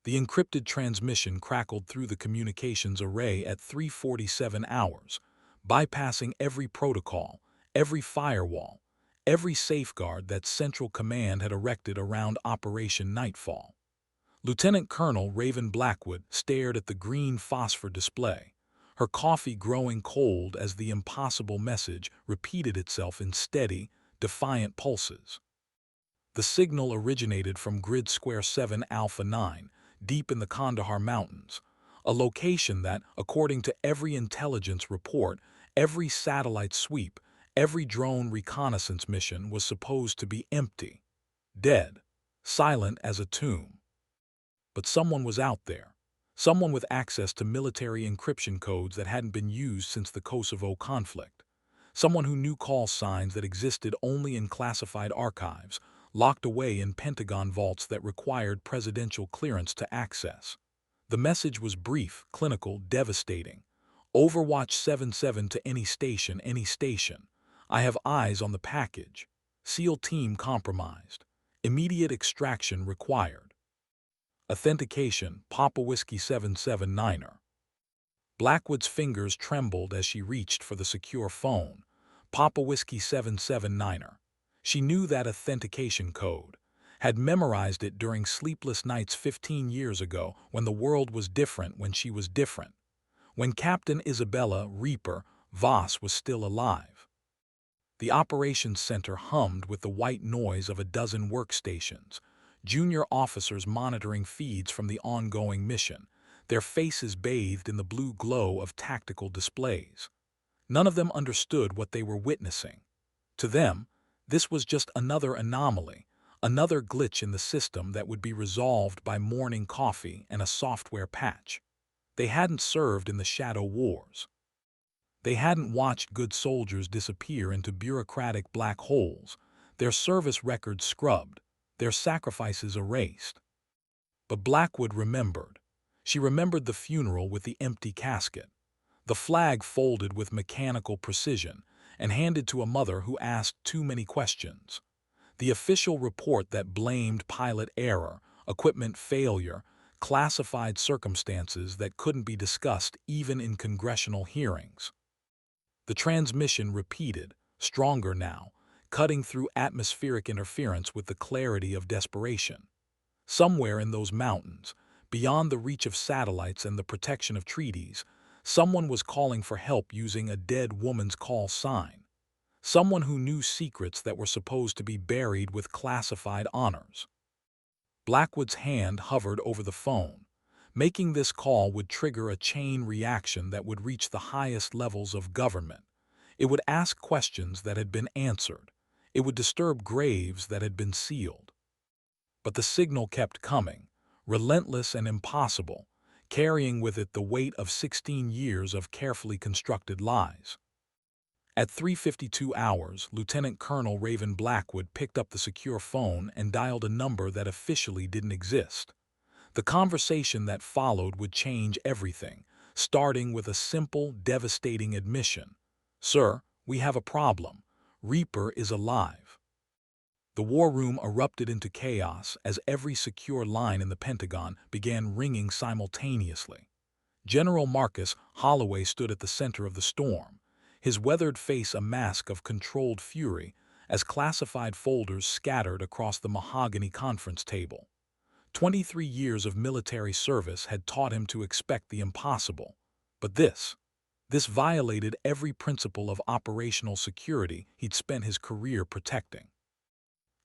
The encrypted transmission crackled through the communications array at 3:47 hours, bypassing every protocol, every firewall, every safeguard that Central Command had erected around Operation Nightfall. Lieutenant Colonel Raven Blackwood stared at the green phosphor display, her coffee growing cold as the impossible message repeated itself in steady, defiant pulses. The signal originated from Grid Square 7 Alpha 9, deep in the Kandahar Mountains, a location that, according to every intelligence report, every satellite sweep, every drone reconnaissance mission was supposed to be empty, dead, silent as a tomb. But someone was out there, someone with access to military encryption codes that hadn't been used since the Kosovo conflict, someone who knew call signs that existed only in classified archives, locked away in Pentagon vaults that required presidential clearance to access. The message was brief, clinical, devastating. Overwatch 77 to any station, any station. I have eyes on the package. SEAL team compromised. Immediate extraction required. Authentication, Papa Whiskey 779er. Blackwood's fingers trembled as she reached for the secure phone. Papa Whiskey 779er. She knew that authentication code, had memorized it during sleepless nights 15 years ago when the world was different, when she was different, when Captain Isabella Reaper Voss was still alive. The operations center hummed with the white noise of a dozen workstations, junior officers monitoring feeds from the ongoing mission, their faces bathed in the blue glow of tactical displays. None of them understood what they were witnessing. To them, this was just another anomaly, another glitch in the system that would be resolved by morning coffee and a software patch. They hadn't served in the Shadow Wars. They hadn't watched good soldiers disappear into bureaucratic black holes, their service records scrubbed, their sacrifices erased. But Blackwood remembered. She remembered the funeral with the empty casket, the flag folded with mechanical precision and handed to a mother who asked too many questions, the official report that blamed pilot error, equipment failure, classified circumstances that couldn't be discussed even in congressional hearings. The transmission repeated, stronger now, cutting through atmospheric interference with the clarity of desperation. Somewhere in those mountains, beyond the reach of satellites and the protection of treaties, someone was calling for help using a dead woman's call sign. Someone who knew secrets that were supposed to be buried with classified honors. Blackwood's hand hovered over the phone. Making this call would trigger a chain reaction that would reach the highest levels of government. It would ask questions that had been answered. It would disturb graves that had been sealed. But the signal kept coming, relentless and impossible, carrying with it the weight of 16 years of carefully constructed lies. At 3:52 hours, Lieutenant Colonel Raven Blackwood picked up the secure phone and dialed a number that officially didn't exist. The conversation that followed would change everything, starting with a simple, devastating admission. "Sir, we have a problem. Reaper is alive." The war room erupted into chaos as every secure line in the Pentagon began ringing simultaneously. General Marcus Holloway stood at the center of the storm, his weathered face a mask of controlled fury as classified folders scattered across the mahogany conference table. 23 years of military service had taught him to expect the impossible, but this violated every principle of operational security he'd spent his career protecting.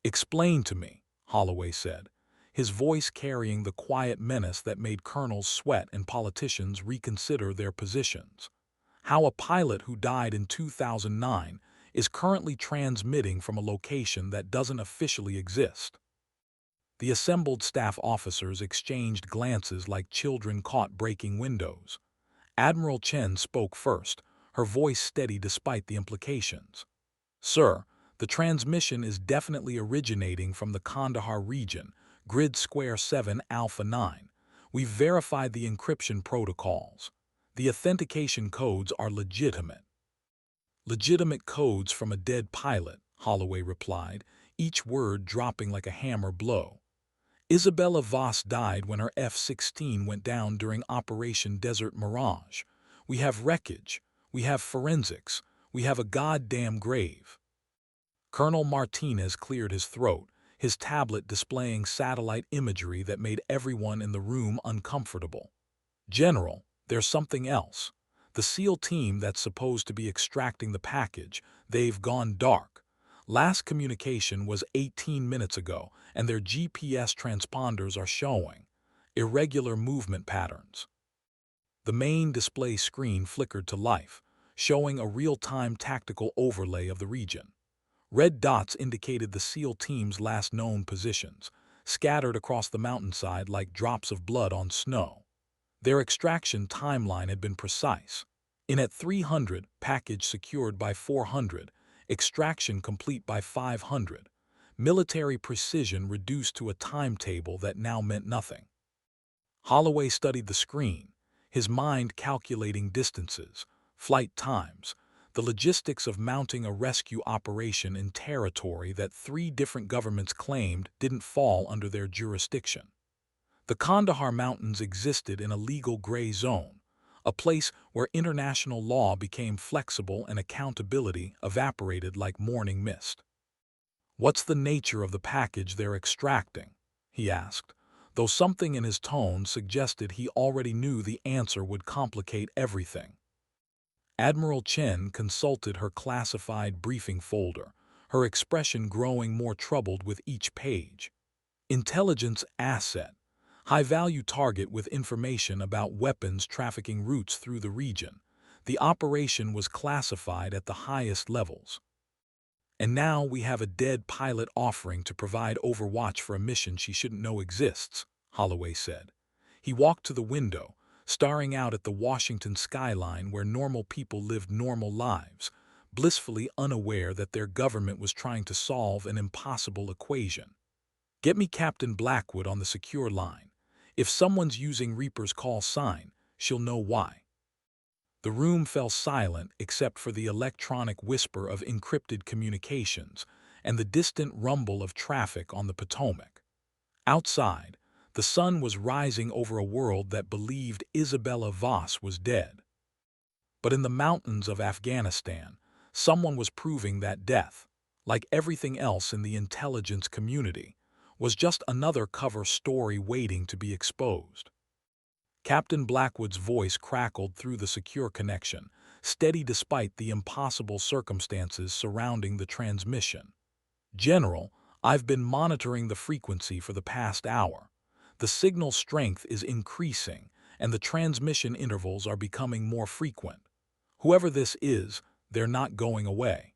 "Explain to me," Holloway said, his voice carrying the quiet menace that made colonels sweat and politicians reconsider their positions, "how a pilot who died in 2009 is currently transmitting from a location that doesn't officially exist." The assembled staff officers exchanged glances like children caught breaking windows. Admiral Chen spoke first, her voice steady despite the implications. "Sir, the transmission is definitely originating from the Kandahar region, Grid Square 7 Alpha 9. We've verified the encryption protocols. The authentication codes are legitimate." "Legitimate codes from a dead pilot," Holloway replied, each word dropping like a hammer blow. Isabella Voss died when her F-16 went down during Operation Desert Mirage. We have wreckage. We have forensics. We have a goddamn grave. Colonel Martinez cleared his throat, his tablet displaying satellite imagery that made everyone in the room uncomfortable. General, there's something else. The SEAL team that's supposed to be extracting the package, they've gone dark. Last communication was 18 minutes ago, and their GPS transponders are showing irregular movement patterns. The main display screen flickered to life, showing a real-time tactical overlay of the region. Red dots indicated the SEAL team's last known positions, scattered across the mountainside like drops of blood on snow. Their extraction timeline had been precise. In at 300, package secured by 400, extraction complete by 500. Military precision reduced to a timetable that now meant nothing. Holloway studied the screen, his mind calculating distances, flight times, the logistics of mounting a rescue operation in territory that 3 different governments claimed didn't fall under their jurisdiction. The Kandahar Mountains existed in a legal gray zone, a place where international law became flexible and accountability evaporated like morning mist. "What's the nature of the package they're extracting?" he asked, though something in his tone suggested he already knew the answer would complicate everything. Admiral Chen consulted her classified briefing folder, her expression growing more troubled with each page. Intelligence asset. High-value target with information about weapons trafficking routes through the region. The operation was classified at the highest levels. And now we have a dead pilot offering to provide overwatch for a mission she shouldn't know exists, Holloway said. He walked to the window, staring out at the Washington skyline where normal people lived normal lives, blissfully unaware that their government was trying to solve an impossible equation. "Get me Captain Blackwood on the secure line. If someone's using Reaper's call sign, she'll know why." The room fell silent except for the electronic whisper of encrypted communications and the distant rumble of traffic on the Potomac. Outside, the sun was rising over a world that believed Isabella Voss was dead. But in the mountains of Afghanistan, someone was proving that death, like everything else in the intelligence community, was just another cover story waiting to be exposed. Captain Blackwood's voice crackled through the secure connection, steady despite the impossible circumstances surrounding the transmission. "General, I've been monitoring the frequency for the past hour. The signal strength is increasing, and the transmission intervals are becoming more frequent. Whoever this is, they're not going away."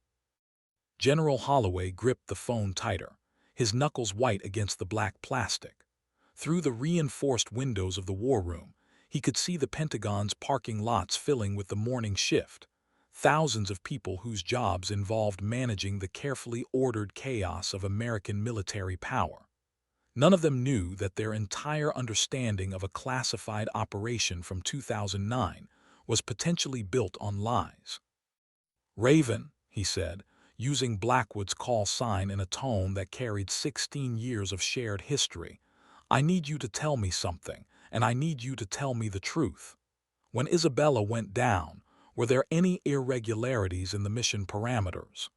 General Holloway gripped the phone tighter, his knuckles white against the black plastic. Through the reinforced windows of the war room, he could see the Pentagon's parking lots filling with the morning shift, thousands of people whose jobs involved managing the carefully ordered chaos of American military power. None of them knew that their entire understanding of a classified operation from 2009 was potentially built on lies. "Raven," he said, using Blackwood's call sign in a tone that carried 16 years of shared history, "I need you to tell me something, and I need you to tell me the truth. When Isabella went down, were there any irregularities in the mission parameters?"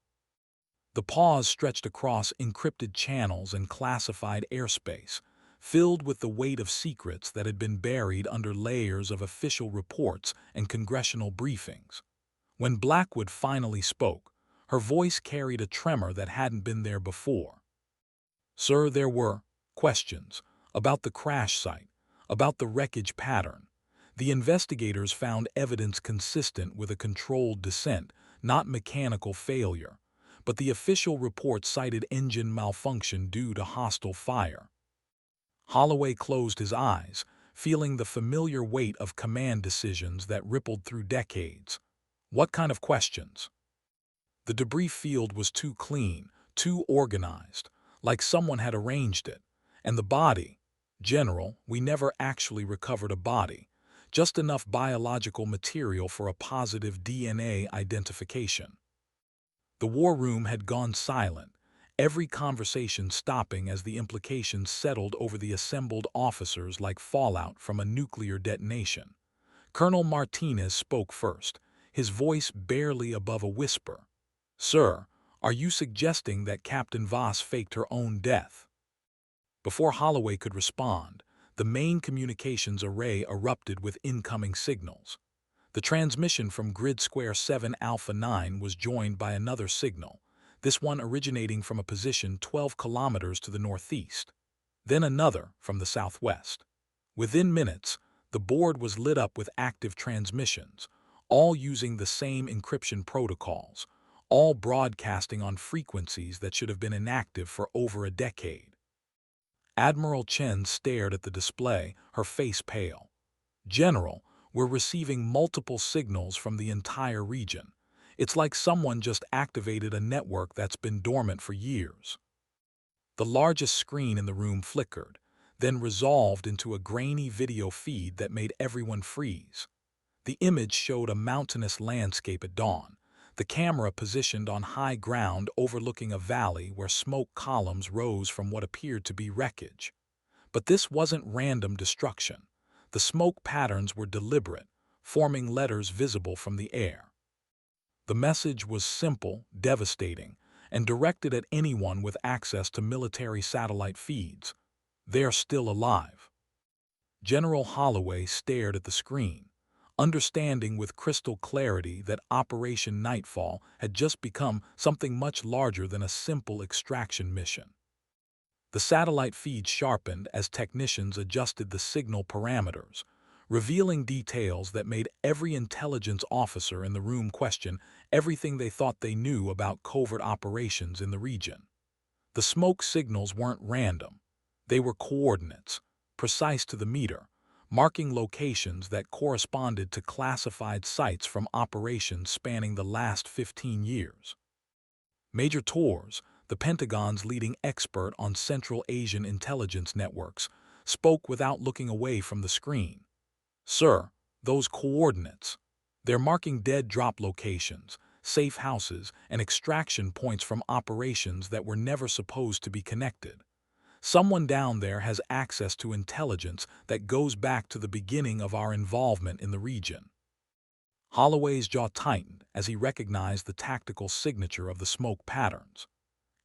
The pause stretched across encrypted channels and classified airspace, filled with the weight of secrets that had been buried under layers of official reports and congressional briefings. When Blackwood finally spoke, her voice carried a tremor that hadn't been there before. "Sir, there were questions about the crash site, about the wreckage pattern. The investigators found evidence consistent with a controlled descent, not mechanical failure, but the official report cited engine malfunction due to hostile fire." Holloway closed his eyes, feeling the familiar weight of command decisions that rippled through decades. "What kind of questions?" The debris field was too clean, too organized, like someone had arranged it. And the body, "General, we never actually recovered a body, just enough biological material for a positive DNA identification." The war room had gone silent, every conversation stopping as the implications settled over the assembled officers like fallout from a nuclear detonation. Colonel Martinez spoke first, his voice barely above a whisper. "Sir, are you suggesting that Captain Voss faked her own death?" Before Holloway could respond, the main communications array erupted with incoming signals. The transmission from Grid Square 7 Alpha 9 was joined by another signal, this one originating from a position 12 kilometers to the northeast, then another from the southwest. Within minutes, the board was lit up with active transmissions, all using the same encryption protocols, all broadcasting on frequencies that should have been inactive for over a decade. Admiral Chen stared at the display, her face pale. "General, we're receiving multiple signals from the entire region. It's like someone just activated a network that's been dormant for years." The largest screen in the room flickered, then resolved into a grainy video feed that made everyone freeze. The image showed a mountainous landscape at dawn, the camera positioned on high ground overlooking a valley where smoke columns rose from what appeared to be wreckage. But this wasn't random destruction. The smoke patterns were deliberate, forming letters visible from the air. The message was simple, devastating, and directed at anyone with access to military satellite feeds. "They're still alive." General Holloway stared at the screen, understanding with crystal clarity that Operation Nightfall had just become something much larger than a simple extraction mission. The satellite feed sharpened as technicians adjusted the signal parameters, revealing details that made every intelligence officer in the room question everything they thought they knew about covert operations in the region. The smoke signals weren't random. They were coordinates, precise to the meter, marking locations that corresponded to classified sites from operations spanning the last 15 years. Major Torres, the Pentagon's leading expert on Central Asian intelligence networks, spoke without looking away from the screen. "Sir, those coordinates. They're marking dead drop locations, safe houses, and extraction points from operations that were never supposed to be connected. Someone down there has access to intelligence that goes back to the beginning of our involvement in the region." Holloway's jaw tightened as he recognized the tactical signature of the smoke patterns.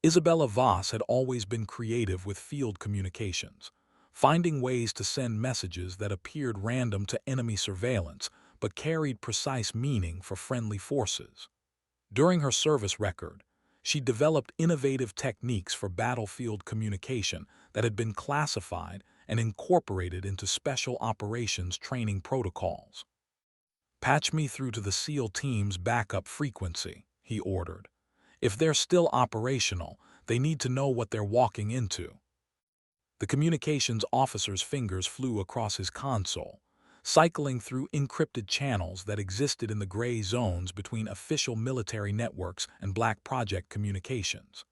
Isabella Voss had always been creative with field communications, finding ways to send messages that appeared random to enemy surveillance but carried precise meaning for friendly forces. During her service record, she developed innovative techniques for battlefield communication that had been classified and incorporated into special operations training protocols. "Patch me through to the SEAL team's backup frequency," he ordered. "If they're still operational, they need to know what they're walking into." The communications officer's fingers flew across his console, cycling through encrypted channels that existed in the gray zones between official military networks and Black Project communications.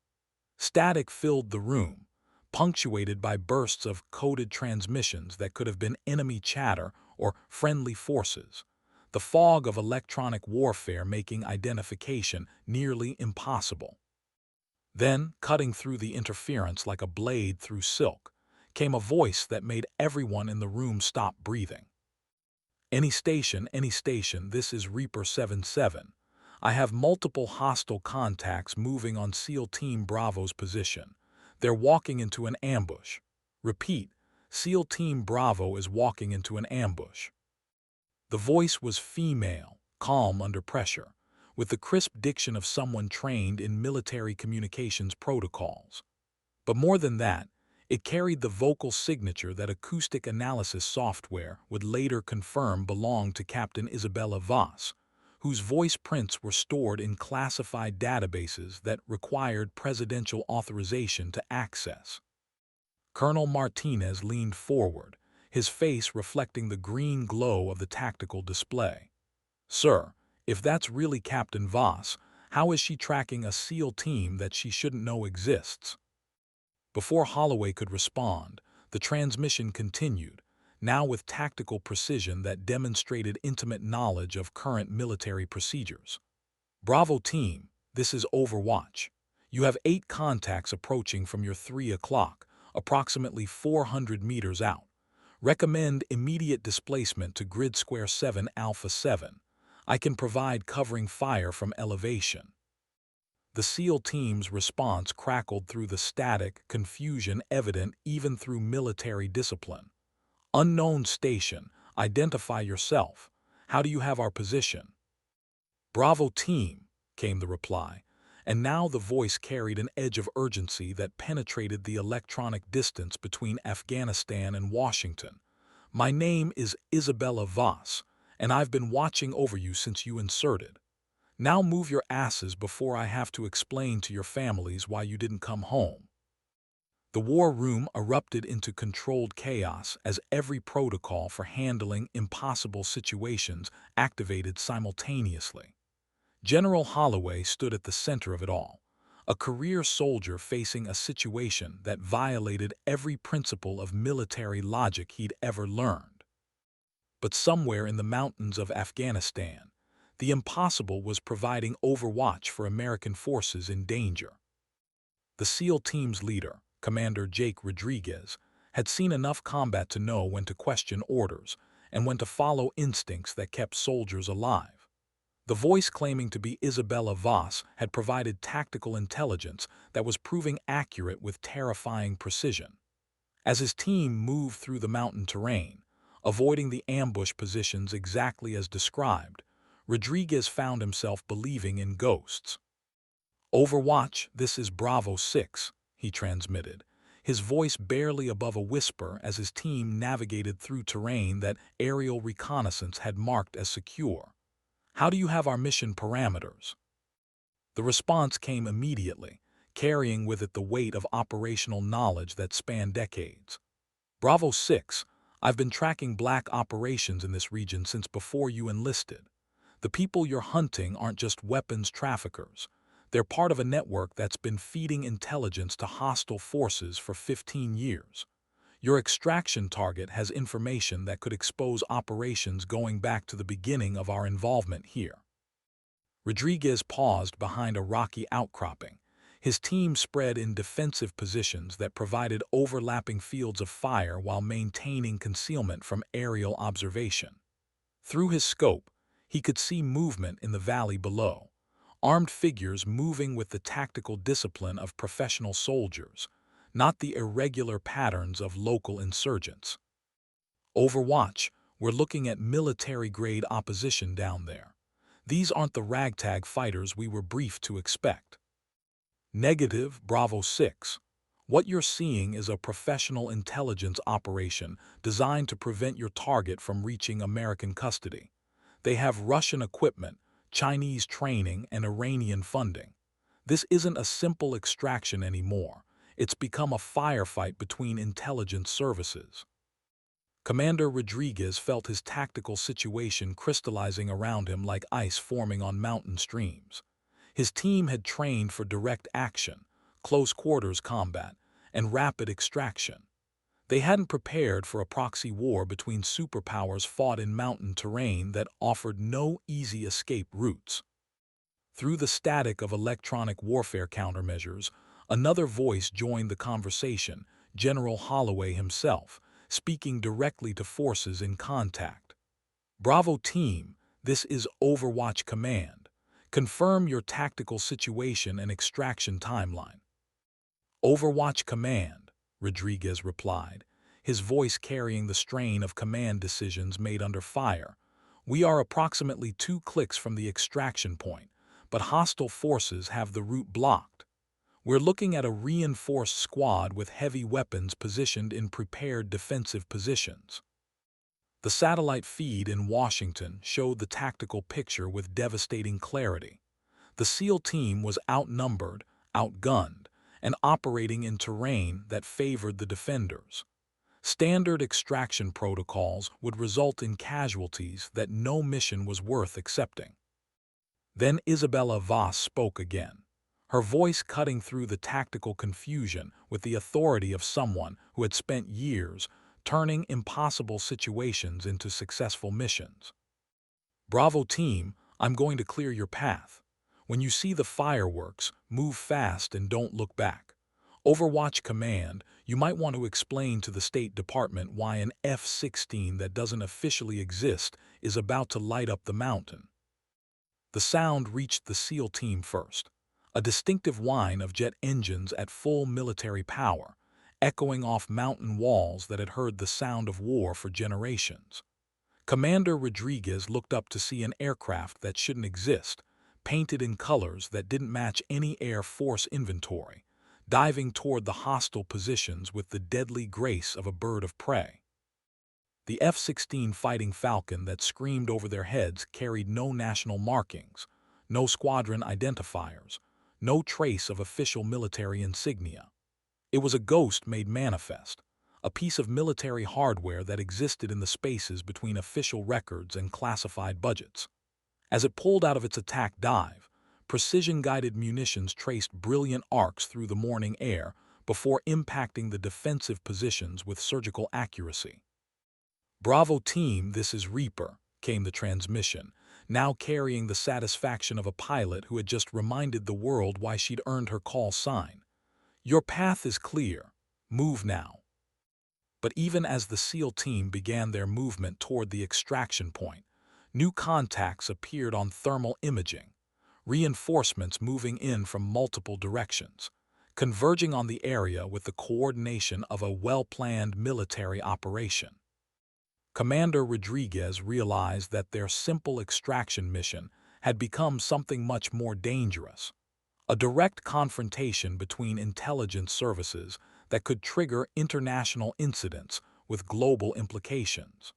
Static filled the room, punctuated by bursts of coded transmissions that could have been enemy chatter or friendly forces, the fog of electronic warfare making identification nearly impossible. Then, cutting through the interference like a blade through silk, came a voice that made everyone in the room stop breathing. Any station, this is Reaper 77. I have multiple hostile contacts moving on SEAL Team Bravo's position. They're walking into an ambush. Repeat, SEAL Team Bravo is walking into an ambush." The voice was female, calm under pressure, with the crisp diction of someone trained in military communications protocols. But more than that, it carried the vocal signature that acoustic analysis software would later confirm belonged to Captain Isabella Voss, whose voice prints were stored in classified databases that required presidential authorization to access. Colonel Martinez leaned forward, his face reflecting the green glow of the tactical display. "Sir, if that's really Captain Voss, how is she tracking a SEAL team that she shouldn't know exists?" Before Holloway could respond, the transmission continued, now with tactical precision that demonstrated intimate knowledge of current military procedures. "Bravo team, this is Overwatch. You have 8 contacts approaching from your 3 o'clock, approximately 400 meters out. Recommend immediate displacement to Grid Square 7 Alpha 7. I can provide covering fire from elevation. The SEAL team's response crackled through the static, confusion evident even through military discipline. Unknown station, identify yourself. How do you have our position? Bravo team, came the reply, and now the voice carried an edge of urgency that penetrated the electronic distance between Afghanistan and Washington. My name is Isabella Voss, and I've been watching over you since you inserted. Now move your asses before I have to explain to your families why you didn't come home. The war room erupted into controlled chaos as every protocol for handling impossible situations activated simultaneously. General Holloway stood at the center of it all, a career soldier facing a situation that violated every principle of military logic he'd ever learned. But somewhere in the mountains of Afghanistan, the impossible was providing overwatch for American forces in danger. The SEAL team's leader, Commander Jake Rodriguez, had seen enough combat to know when to question orders and when to follow instincts that kept soldiers alive. The voice claiming to be Isabella Voss had provided tactical intelligence that was proving accurate with terrifying precision. As his team moved through the mountain terrain, avoiding the ambush positions exactly as described, Rodriguez found himself believing in ghosts. Overwatch, this is Bravo 6, he transmitted, his voice barely above a whisper as his team navigated through terrain that aerial reconnaissance had marked as secure. How do you have our mission parameters? The response came immediately, carrying with it the weight of operational knowledge that spanned decades. Bravo 6, I've been tracking black operations in this region since before you enlisted. The people you're hunting aren't just weapons traffickers. They're part of a network that's been feeding intelligence to hostile forces for 15 years. Your extraction target has information that could expose operations going back to the beginning of our involvement here. Rodriguez paused behind a rocky outcropping. His team spread in defensive positions that provided overlapping fields of fire while maintaining concealment from aerial observation. Through his scope, he could see movement in the valley below, armed figures moving with the tactical discipline of professional soldiers, not the irregular patterns of local insurgents. Overwatch, we're looking at military-grade opposition down there. These aren't the ragtag fighters we were briefed to expect. Negative, Bravo 6. What you're seeing is a professional intelligence operation designed to prevent your target from reaching American custody. They have Russian equipment, Chinese training, and Iranian funding. This isn't a simple extraction anymore. It's become a firefight between intelligence services. Commander Rodriguez felt his tactical situation crystallizing around him like ice forming on mountain streams. His team had trained for direct action, close quarters combat, and rapid extraction. They hadn't prepared for a proxy war between superpowers fought in mountain terrain that offered no easy escape routes. Through the static of electronic warfare countermeasures, another voice joined the conversation, General Holloway himself, speaking directly to forces in contact. Bravo team, this is Overwatch Command. Confirm your tactical situation and extraction timeline. Overwatch Command, Rodriguez replied, his voice carrying the strain of command decisions made under fire. We are approximately 2 clicks from the extraction point, but hostile forces have the route blocked. We're looking at a reinforced squad with heavy weapons positioned in prepared defensive positions. The satellite feed in Washington showed the tactical picture with devastating clarity. The SEAL team was outnumbered, outgunned, and operating in terrain that favored the defenders. Standard extraction protocols would result in casualties that no mission was worth accepting. Then Isabella Voss spoke again, her voice cutting through the tactical confusion with the authority of someone who had spent years turning impossible situations into successful missions. Bravo team, I'm going to clear your path. When you see the fireworks, move fast and don't look back. Overwatch Command, you might want to explain to the State Department why an F-16 that doesn't officially exist is about to light up the mountain. The sound reached the SEAL team first, a distinctive whine of jet engines at full military power, echoing off mountain walls that had heard the sound of war for generations. Commander Rodriguez looked up to see an aircraft that shouldn't exist, painted in colors that didn't match any Air Force inventory, diving toward the hostile positions with the deadly grace of a bird of prey. The F-16 Fighting Falcon that screamed over their heads carried no national markings, no squadron identifiers, no trace of official military insignia. It was a ghost made manifest, a piece of military hardware that existed in the spaces between official records and classified budgets. As it pulled out of its attack dive, precision-guided munitions traced brilliant arcs through the morning air before impacting the defensive positions with surgical accuracy. "Bravo team, this is Reaper," came the transmission, now carrying the satisfaction of a pilot who had just reminded the world why she'd earned her call sign. "Your path is clear. Move now." But even as the SEAL team began their movement toward the extraction point, new contacts appeared on thermal imaging, reinforcements moving in from multiple directions, converging on the area with the coordination of a well-planned military operation. Commander Rodriguez realized that their simple extraction mission had become something much more dangerous, a direct confrontation between intelligence services that could trigger international incidents with global implications.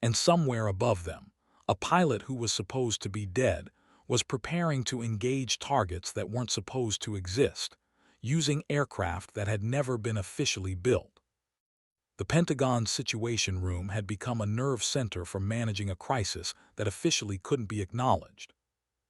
And somewhere above them, a pilot who was supposed to be dead was preparing to engage targets that weren't supposed to exist, using aircraft that had never been officially built. The Pentagon's Situation Room had become a nerve center for managing a crisis that officially couldn't be acknowledged.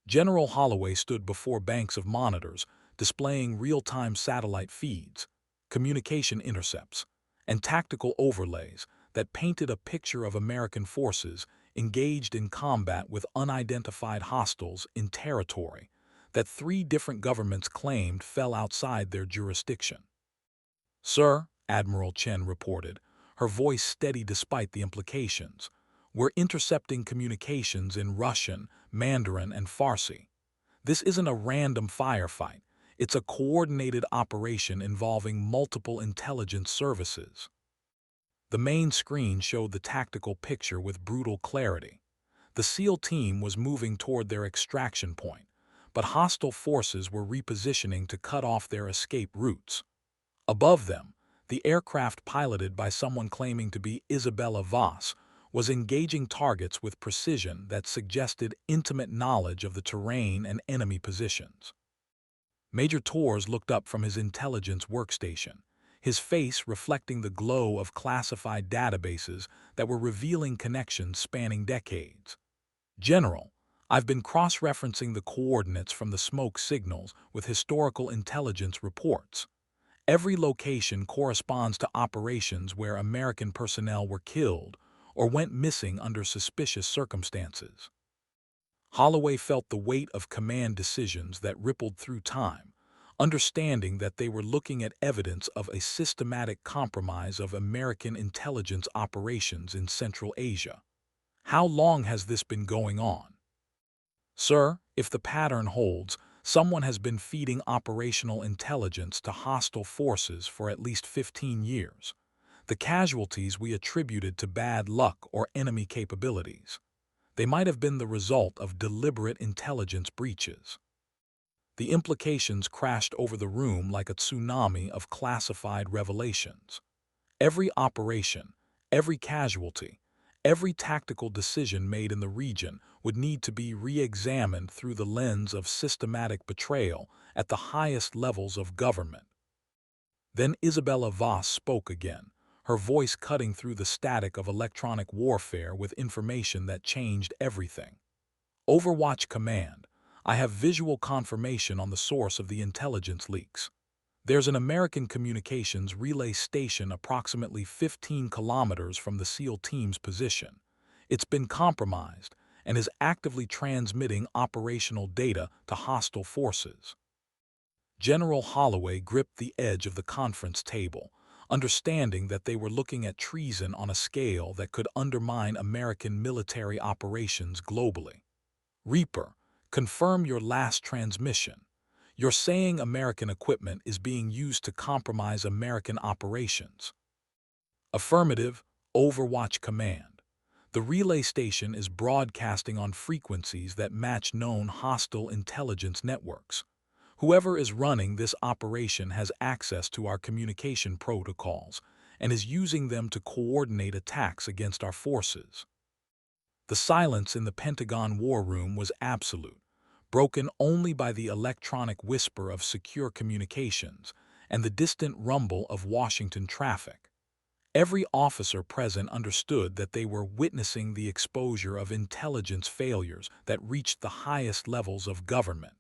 General Holloway stood before banks of monitors, displaying real-time satellite feeds, communication intercepts, and tactical overlays that painted a picture of American forces engaged in combat with unidentified hostiles in territory that 3 different governments claimed fell outside their jurisdiction. "Sir," Admiral Chen reported, her voice steady despite the implications, "we're intercepting communications in Russian, Mandarin, and Farsi. This isn't a random firefight. It's a coordinated operation involving multiple intelligence services." The main screen showed the tactical picture with brutal clarity. The SEAL team was moving toward their extraction point, but hostile forces were repositioning to cut off their escape routes. Above them, the aircraft piloted by someone claiming to be Isabella Voss was engaging targets with precision that suggested intimate knowledge of the terrain and enemy positions. Major Torres looked up from his intelligence workstation, his face reflecting the glow of classified databases that were revealing connections spanning decades. "General, I've been cross-referencing the coordinates from the smoke signals with historical intelligence reports. Every location corresponds to operations where American personnel were killed or went missing under suspicious circumstances." Holloway felt the weight of command decisions that rippled through time, understanding that they were looking at evidence of a systematic compromise of American intelligence operations in Central Asia. "How long has this been going on?" "Sir, if the pattern holds, someone has been feeding operational intelligence to hostile forces for at least 15 years. The casualties we attributed to bad luck or enemy capabilities. They might have been the result of deliberate intelligence breaches." The implications crashed over the room like a tsunami of classified revelations. Every operation, every casualty, every tactical decision made in the region would need to be re-examined through the lens of systematic betrayal at the highest levels of government. Then Isabella Voss spoke again, her voice cutting through the static of electronic warfare with information that changed everything. "Overwatch Command, I have visual confirmation on the source of the intelligence leaks. There's an American communications relay station approximately 15 kilometers from the SEAL team's position. It's been compromised, and is actively transmitting operational data to hostile forces. General Holloway gripped the edge of the conference table, understanding that they were looking at treason on a scale that could undermine American military operations globally. Reaper, confirm your last transmission. You're saying American equipment is being used to compromise American operations. Affirmative, Overwatch Command. The relay station is broadcasting on frequencies that match known hostile intelligence networks. Whoever is running this operation has access to our communication protocols and is using them to coordinate attacks against our forces. The silence in the Pentagon war room was absolute, broken only by the electronic whisper of secure communications and the distant rumble of Washington traffic. Every officer present understood that they were witnessing the exposure of intelligence failures that reached the highest levels of government.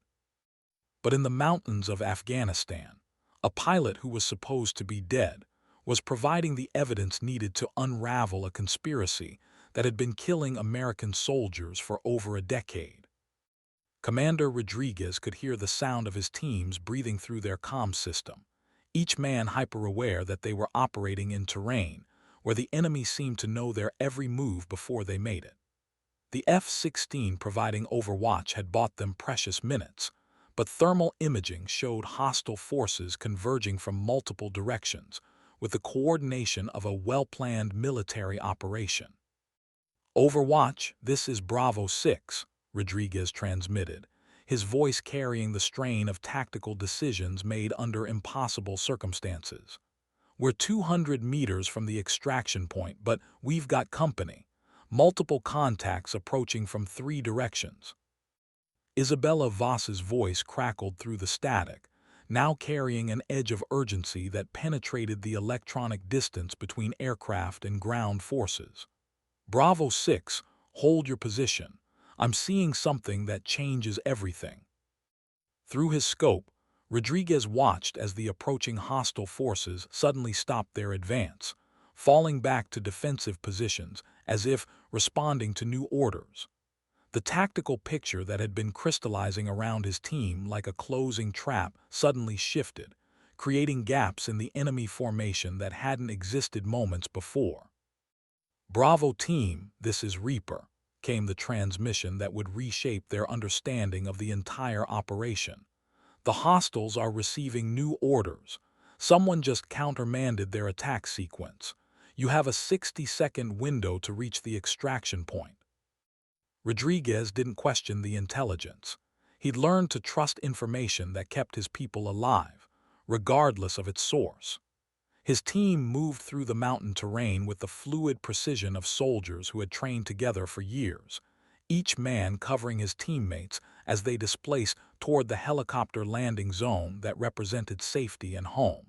But in the mountains of Afghanistan, a pilot who was supposed to be dead was providing the evidence needed to unravel a conspiracy that had been killing American soldiers for over a decade. Commander Rodriguez could hear the sound of his teams breathing through their comm system, each man hyper-aware that they were operating in terrain where the enemy seemed to know their every move before they made it. The F-16 providing Overwatch had bought them precious minutes, but thermal imaging showed hostile forces converging from multiple directions with the coordination of a well-planned military operation. Overwatch, this is Bravo 6, Rodriguez transmitted, his voice carrying the strain of tactical decisions made under impossible circumstances. We're 200 meters from the extraction point, but we've got company. Multiple contacts approaching from 3 directions. Isabella Voss's voice crackled through the static, now carrying an edge of urgency that penetrated the electronic distance between aircraft and ground forces. Bravo 6, hold your position. I'm seeing something that changes everything. Through his scope, Rodriguez watched as the approaching hostile forces suddenly stopped their advance, falling back to defensive positions as if responding to new orders. The tactical picture that had been crystallizing around his team like a closing trap suddenly shifted, creating gaps in the enemy formation that hadn't existed moments before. Bravo team, this is Reaper, came the transmission that would reshape their understanding of the entire operation. The hostiles are receiving new orders. Someone just countermanded their attack sequence. You have a 60-second window to reach the extraction point. Rodriguez didn't question the intelligence. He'd learned to trust information that kept his people alive, regardless of its source. His team moved through the mountain terrain with the fluid precision of soldiers who had trained together for years, each man covering his teammates as they displaced toward the helicopter landing zone that represented safety and home.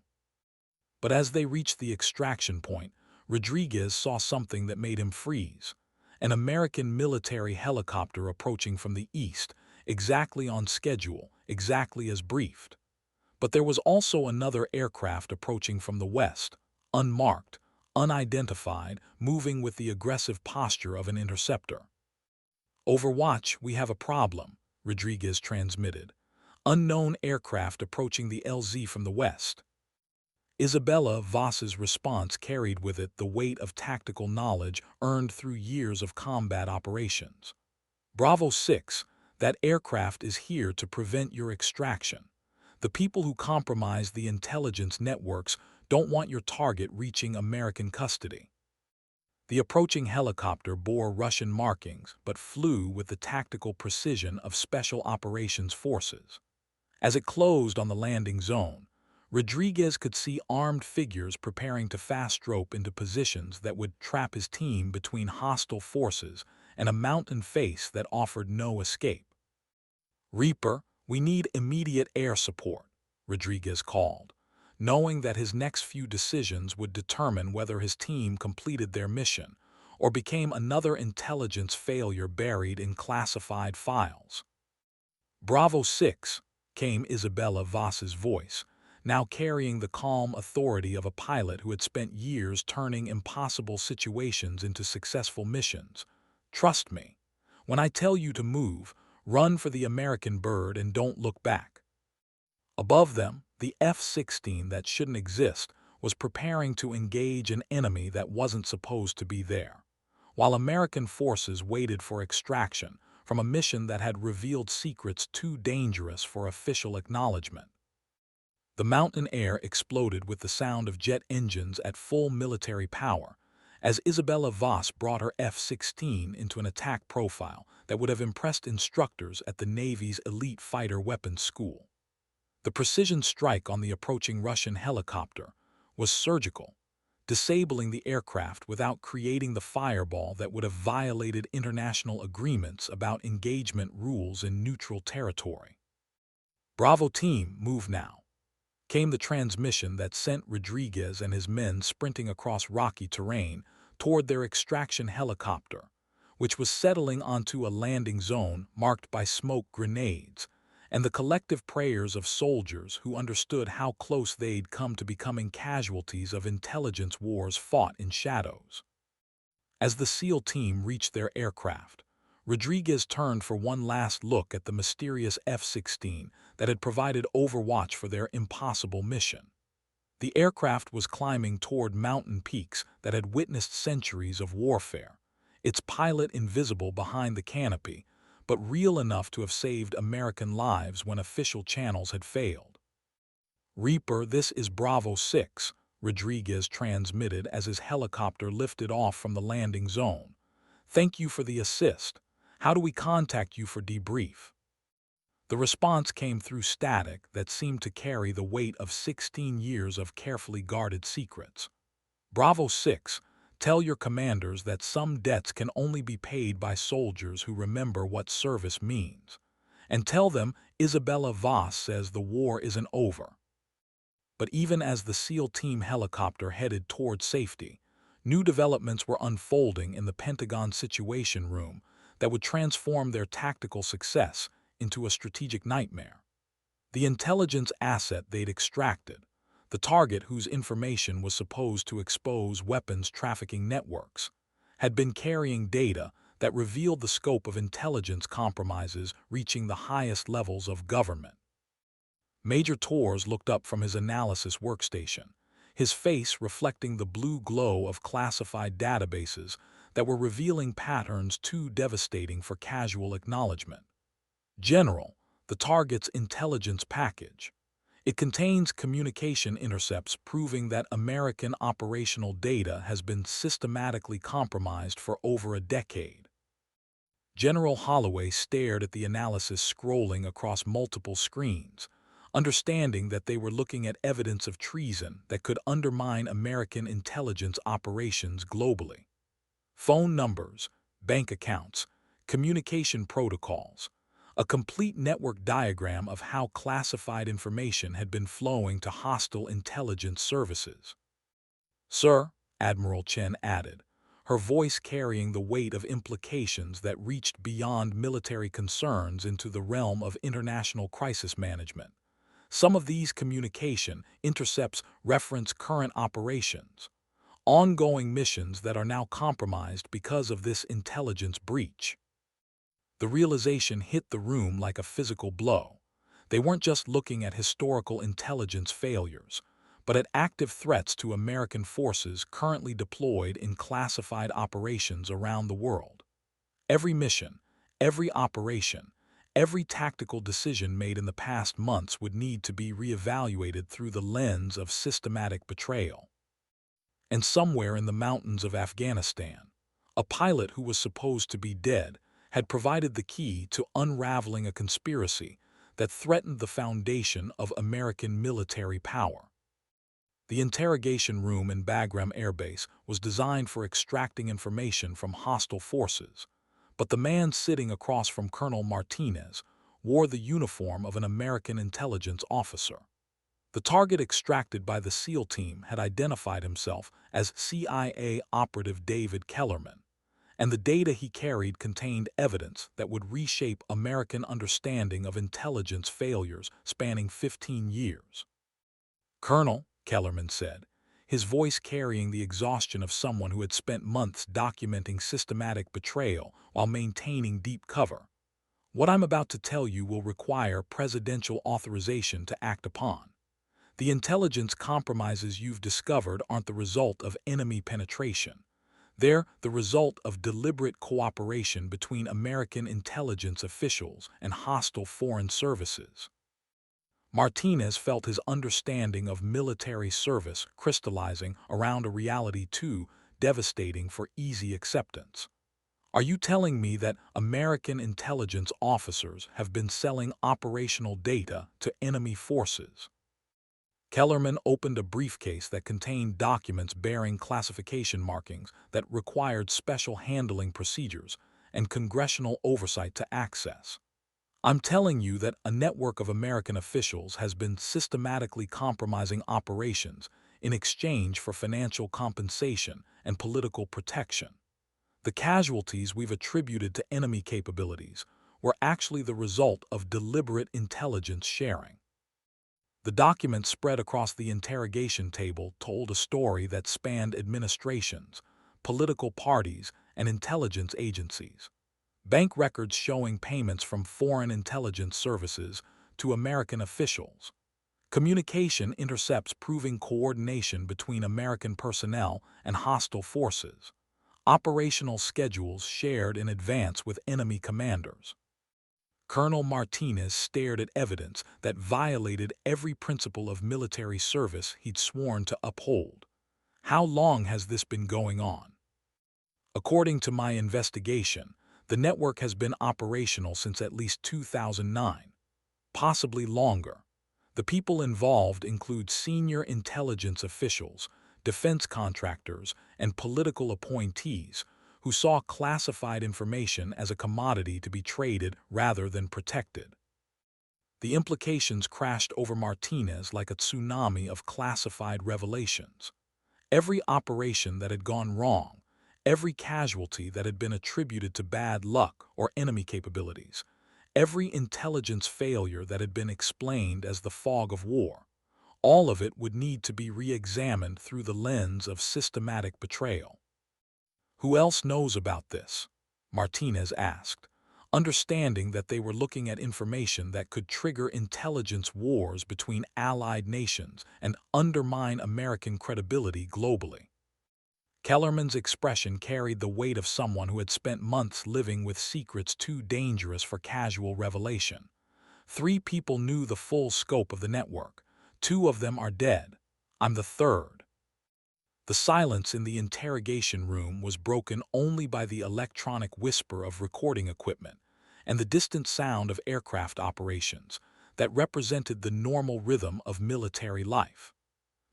But as they reached the extraction point, Rodriguez saw something that made him freeze. An American military helicopter approaching from the east, exactly on schedule, exactly as briefed. But there was also another aircraft approaching from the west, unmarked, unidentified, moving with the aggressive posture of an interceptor. Overwatch, we have a problem, Rodriguez transmitted. Unknown aircraft approaching the LZ from the west. Isabella Voss's response carried with it the weight of tactical knowledge earned through years of combat operations. Bravo 6, that aircraft is here to prevent your extraction. The people who compromise the intelligence networks don't want your target reaching American custody. The approaching helicopter bore Russian markings but flew with the tactical precision of Special Operations Forces. As it closed on the landing zone, Rodriguez could see armed figures preparing to fast-rope into positions that would trap his team between hostile forces and a mountain face that offered no escape. Reaper, we need immediate air support, Rodriguez called, knowing that his next few decisions would determine whether his team completed their mission or became another intelligence failure buried in classified files. Bravo 6, came Isabella Voss's voice, now carrying the calm authority of a pilot who had spent years turning impossible situations into successful missions. Trust me. When I tell you to move, run for the American bird and don't look back." Above them, the F-16 that shouldn't exist was preparing to engage an enemy that wasn't supposed to be there, while American forces waited for extraction from a mission that had revealed secrets too dangerous for official acknowledgement. The mountain air exploded with the sound of jet engines at full military power as Isabella Voss brought her F-16 into an attack profile that would have impressed instructors at the Navy's elite fighter weapons school. The precision strike on the approaching Russian helicopter was surgical, disabling the aircraft without creating the fireball that would have violated international agreements about engagement rules in neutral territory. "Bravo team, move now," came the transmission that sent Rodriguez and his men sprinting across rocky terrain toward their extraction helicopter, which was settling onto a landing zone marked by smoke grenades and the collective prayers of soldiers who understood how close they'd come to becoming casualties of intelligence wars fought in shadows. As the SEAL team reached their aircraft, Rodriguez turned for one last look at the mysterious F-16 that had provided overwatch for their impossible mission. The aircraft was climbing toward mountain peaks that had witnessed centuries of warfare, its pilot invisible behind the canopy, but real enough to have saved American lives when official channels had failed. "Reaper, this is Bravo 6, Rodriguez transmitted as his helicopter lifted off from the landing zone. "Thank you for the assist. How do we contact you for debrief?" The response came through static that seemed to carry the weight of 16 years of carefully guarded secrets. "Bravo 6, tell your commanders that some debts can only be paid by soldiers who remember what service means. And tell them Isabella Voss says the war isn't over." But even as the SEAL team helicopter headed toward safety, new developments were unfolding in the Pentagon Situation Room that would transform their tactical success into a strategic nightmare. The intelligence asset they'd extracted, the target whose information was supposed to expose weapons trafficking networks, had been carrying data that revealed the scope of intelligence compromises reaching the highest levels of government. Major Torres looked up from his analysis workstation, his face reflecting the blue glow of classified databases that were revealing patterns too devastating for casual acknowledgement. "General, the target's intelligence package. It contains communication intercepts proving that American operational data has been systematically compromised for over a decade." General Holloway stared at the analysis scrolling across multiple screens, understanding that they were looking at evidence of treason that could undermine American intelligence operations globally. Phone numbers, bank accounts, communication protocols, a complete network diagram of how classified information had been flowing to hostile intelligence services. "Sir," Admiral Chen added, her voice carrying the weight of implications that reached beyond military concerns into the realm of international crisis management. "Some of these communication intercepts reference current operations, ongoing missions that are now compromised because of this intelligence breach." The realization hit the room like a physical blow. They weren't just looking at historical intelligence failures, but at active threats to American forces currently deployed in classified operations around the world. Every mission, every operation, every tactical decision made in the past months would need to be reevaluated through the lens of systematic betrayal. And somewhere in the mountains of Afghanistan, a pilot who was supposed to be dead had provided the key to unraveling a conspiracy that threatened the foundation of American military power. The interrogation room in Bagram Air Base was designed for extracting information from hostile forces, but the man sitting across from Colonel Martinez wore the uniform of an American intelligence officer. The target extracted by the SEAL team had identified himself as CIA operative David Kellerman, and the data he carried contained evidence that would reshape American understanding of intelligence failures spanning 15 years. "Colonel," Kellerman said, his voice carrying the exhaustion of someone who had spent months documenting systematic betrayal while maintaining deep cover. What I'm about to tell you will require presidential authorization to act upon. The intelligence compromises you've discovered aren't the result of enemy penetration. They're the result of deliberate cooperation between American intelligence officials and hostile foreign services. Martinez felt his understanding of military service crystallizing around a reality too devastating for easy acceptance. Are you telling me that American intelligence officers have been selling operational data to enemy forces? Kellerman opened a briefcase that contained documents bearing classification markings that required special handling procedures and congressional oversight to access. I'm telling you that a network of American officials has been systematically compromising operations in exchange for financial compensation and political protection. The casualties we've attributed to enemy capabilities were actually the result of deliberate intelligence sharing. The documents spread across the interrogation table told a story that spanned administrations, political parties, and intelligence agencies. Bank records showing payments from foreign intelligence services to American officials. Communication intercepts proving coordination between American personnel and hostile forces. Operational schedules shared in advance with enemy commanders. Colonel Martinez stared at evidence that violated every principle of military service he'd sworn to uphold. How long has this been going on? According to my investigation, the network has been operational since at least 2009, possibly longer. The people involved include senior intelligence officials, defense contractors, and political appointees who saw classified information as a commodity to be traded rather than protected. The implications crashed over Martinez like a tsunami of classified revelations. Every operation that had gone wrong, every casualty that had been attributed to bad luck or enemy capabilities, every intelligence failure that had been explained as the fog of war, all of it would need to be re-examined through the lens of systematic betrayal. Who else knows about this? Martinez asked, understanding that they were looking at information that could trigger intelligence wars between allied nations and undermine American credibility globally. Kellerman's expression carried the weight of someone who had spent months living with secrets too dangerous for casual revelation. 3 people knew the full scope of the network. 2 of them are dead. I'm the third. The silence in the interrogation room was broken only by the electronic whisper of recording equipment and the distant sound of aircraft operations that represented the normal rhythm of military life.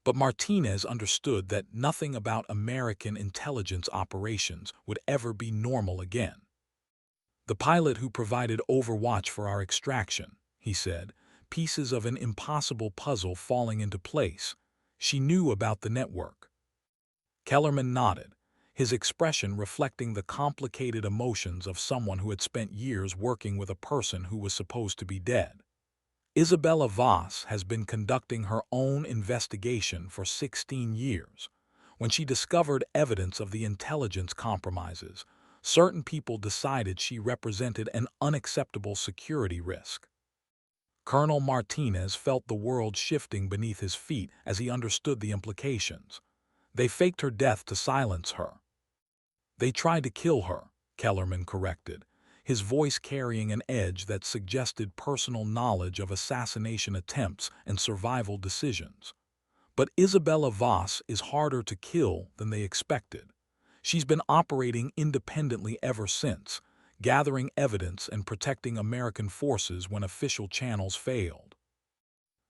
But Martinez understood that nothing about American intelligence operations would ever be normal again. The pilot who provided overwatch for our extraction, he said, pieces of an impossible puzzle falling into place. She knew about the network. Kellerman nodded, his expression reflecting the complicated emotions of someone who had spent years working with a person who was supposed to be dead. Isabella Voss has been conducting her own investigation for 16 years. When she discovered evidence of the intelligence compromises, certain people decided she represented an unacceptable security risk. Colonel Martinez felt the world shifting beneath his feet as he understood the implications. They faked her death to silence her. They tried to kill her, Kellerman corrected, his voice carrying an edge that suggested personal knowledge of assassination attempts and survival decisions. But Isabella Voss is harder to kill than they expected. She's been operating independently ever since, gathering evidence and protecting American forces when official channels failed.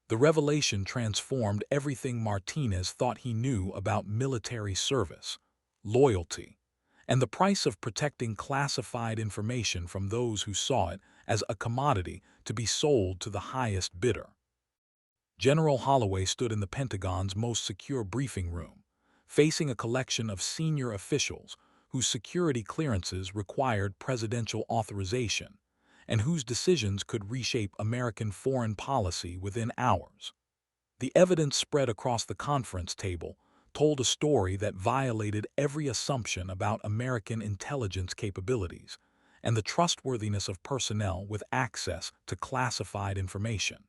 The revelation transformed everything Martinez thought he knew about military service, loyalty, and the price of protecting classified information from those who saw it as a commodity to be sold to the highest bidder. General Holloway stood in the Pentagon's most secure briefing room, facing a collection of senior officials whose security clearances required presidential authorization and whose decisions could reshape American foreign policy within hours. The evidence spread across the conference table told a story that violated every assumption about American intelligence capabilities and the trustworthiness of personnel with access to classified information.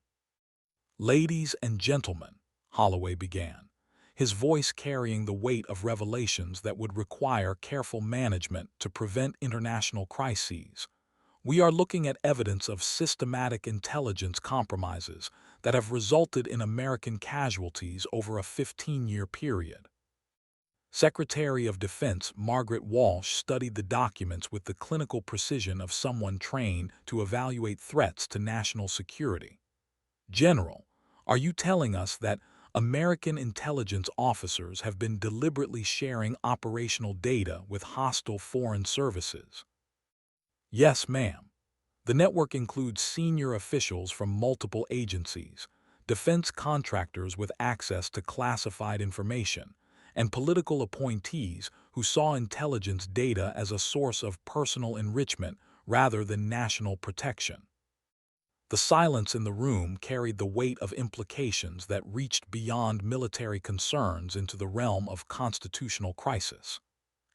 "Ladies and gentlemen," Holloway began, his voice carrying the weight of revelations that would require careful management to prevent international crises. "We are looking at evidence of systematic intelligence compromises that have resulted in American casualties over a 15-year period." Secretary of Defense Margaret Walsh studied the documents with the clinical precision of someone trained to evaluate threats to national security. "General, are you telling us that American intelligence officers have been deliberately sharing operational data with hostile foreign services?" "Yes, ma'am. The network includes senior officials from multiple agencies, defense contractors with access to classified information, and political appointees who saw intelligence data as a source of personal enrichment rather than national protection." The silence in the room carried the weight of implications that reached beyond military concerns into the realm of constitutional crisis.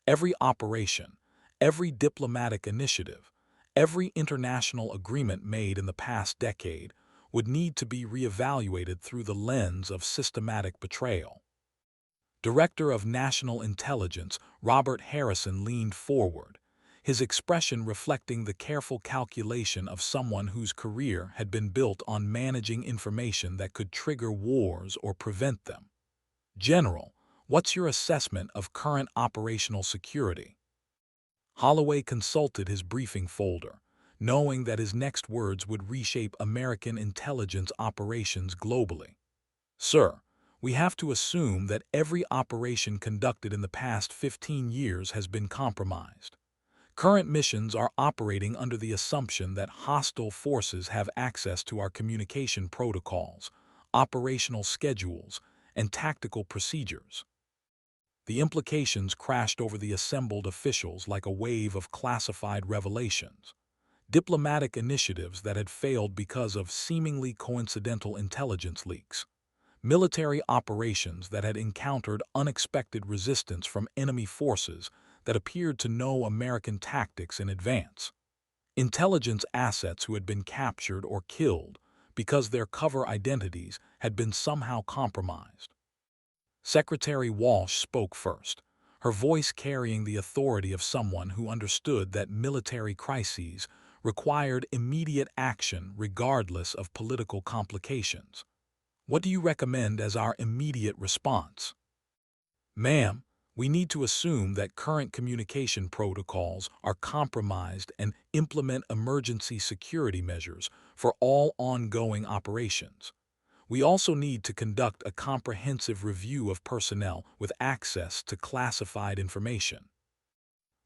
Every operation, every diplomatic initiative, every international agreement made in the past decade would need to be reevaluated through the lens of systematic betrayal. Director of National Intelligence Robert Harrison leaned forward, his expression reflecting the careful calculation of someone whose career had been built on managing information that could trigger wars or prevent them. "General, what's your assessment of current operational security?" Holloway consulted his briefing folder, knowing that his next words would reshape American intelligence operations globally. "Sir, we have to assume that every operation conducted in the past 15 years has been compromised. Current missions are operating under the assumption that hostile forces have access to our communication protocols, operational schedules, and tactical procedures." The implications crashed over the assembled officials like a wave of classified revelations. Diplomatic initiatives that had failed because of seemingly coincidental intelligence leaks. Military operations that had encountered unexpected resistance from enemy forces that appeared to know American tactics in advance. Intelligence assets who had been captured or killed because their cover identities had been somehow compromised. Secretary Walsh spoke first, her voice carrying the authority of someone who understood that military crises required immediate action regardless of political complications. "What do you recommend as our immediate response?" "Ma'am, we need to assume that current communication protocols are compromised and implement emergency security measures for all ongoing operations. We also need to conduct a comprehensive review of personnel with access to classified information."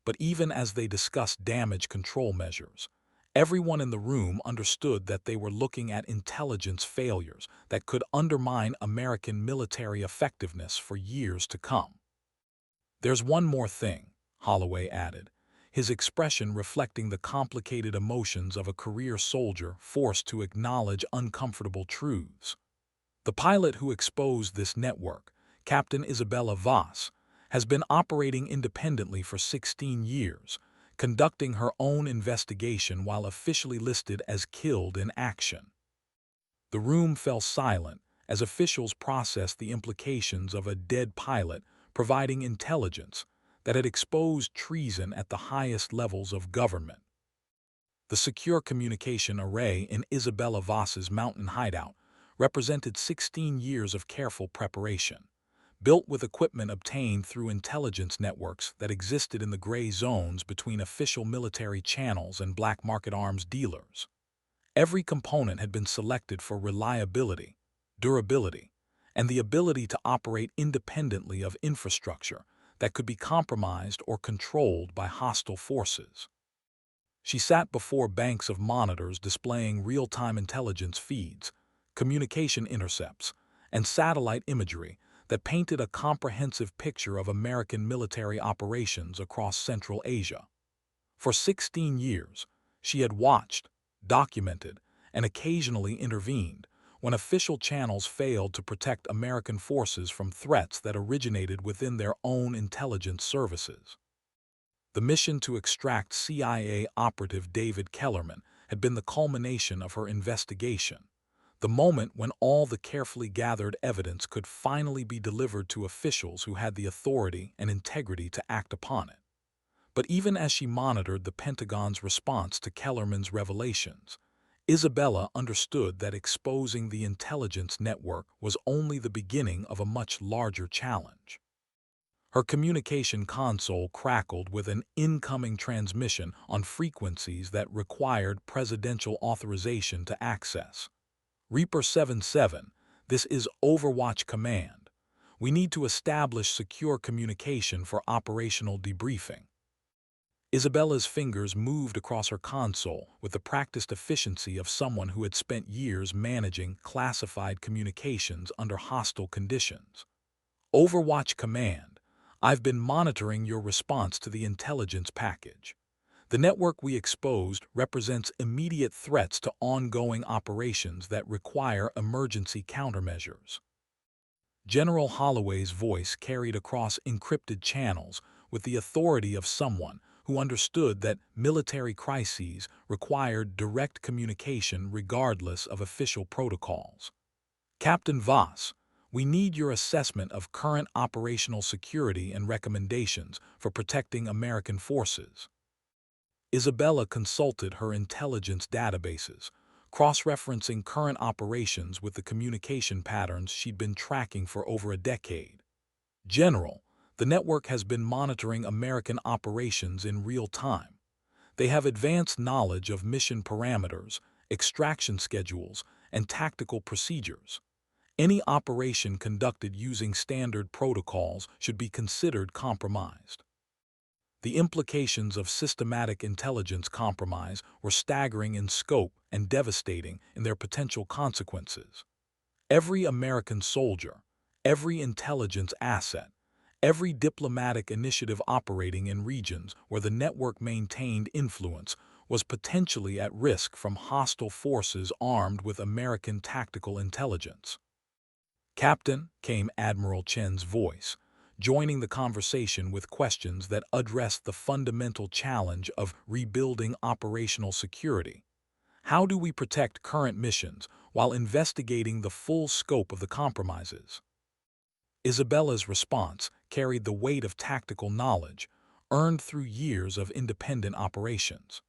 But even as they discussed damage control measures, everyone in the room understood that they were looking at intelligence failures that could undermine American military effectiveness for years to come. "There's one more thing," Holloway added, his expression reflecting the complicated emotions of a career soldier forced to acknowledge uncomfortable truths. "The pilot who exposed this network, Captain Isabella Voss, has been operating independently for 16 years, conducting her own investigation while officially listed as killed in action." The room fell silent as officials processed the implications of a dead pilot providing intelligence that had exposed treason at the highest levels of government. The secure communication array in Isabella Voss's mountain hideout represented 16 years of careful preparation, built with equipment obtained through intelligence networks that existed in the gray zones between official military channels and black market arms dealers. Every component had been selected for reliability, durability, and the ability to operate independently of infrastructure that could be compromised or controlled by hostile forces. She sat before banks of monitors displaying real-time intelligence feeds, communication intercepts, and satellite imagery that painted a comprehensive picture of American military operations across Central Asia. For 16 years, she had watched, documented, and occasionally intervened, when official channels failed to protect American forces from threats that originated within their own intelligence services. The mission to extract CIA operative David Kellerman had been the culmination of her investigation, the moment when all the carefully gathered evidence could finally be delivered to officials who had the authority and integrity to act upon it. But even as she monitored the Pentagon's response to Kellerman's revelations, Isabella understood that exposing the intelligence network was only the beginning of a much larger challenge. Her communication console crackled with an incoming transmission on frequencies that required presidential authorization to access. Reaper 77, this is Overwatch Command. We need to establish secure communication for operational debriefing. Isabella's fingers moved across her console with the practiced efficiency of someone who had spent years managing classified communications under hostile conditions. Overwatch Command, I've been monitoring your response to the intelligence package. The network we exposed represents immediate threats to ongoing operations that require emergency countermeasures. General Holloway's voice carried across encrypted channels with the authority of someone who understood that military crises required direct communication regardless of official protocols. Captain Voss, we need your assessment of current operational security and recommendations for protecting American forces. Isabella consulted her intelligence databases, cross-referencing current operations with the communication patterns she'd been tracking for over a decade. General, the network has been monitoring American operations in real time. They have advanced knowledge of mission parameters, extraction schedules, and tactical procedures. Any operation conducted using standard protocols should be considered compromised. The implications of systematic intelligence compromise were staggering in scope and devastating in their potential consequences. Every American soldier, every intelligence asset, every diplomatic initiative operating in regions where the network maintained influence was potentially at risk from hostile forces armed with American tactical intelligence. Captain, came Admiral Chen's voice, joining the conversation with questions that addressed the fundamental challenge of rebuilding operational security. How do we protect current missions while investigating the full scope of the compromises? Isabella's response carried the weight of tactical knowledge earned through years of independent operations.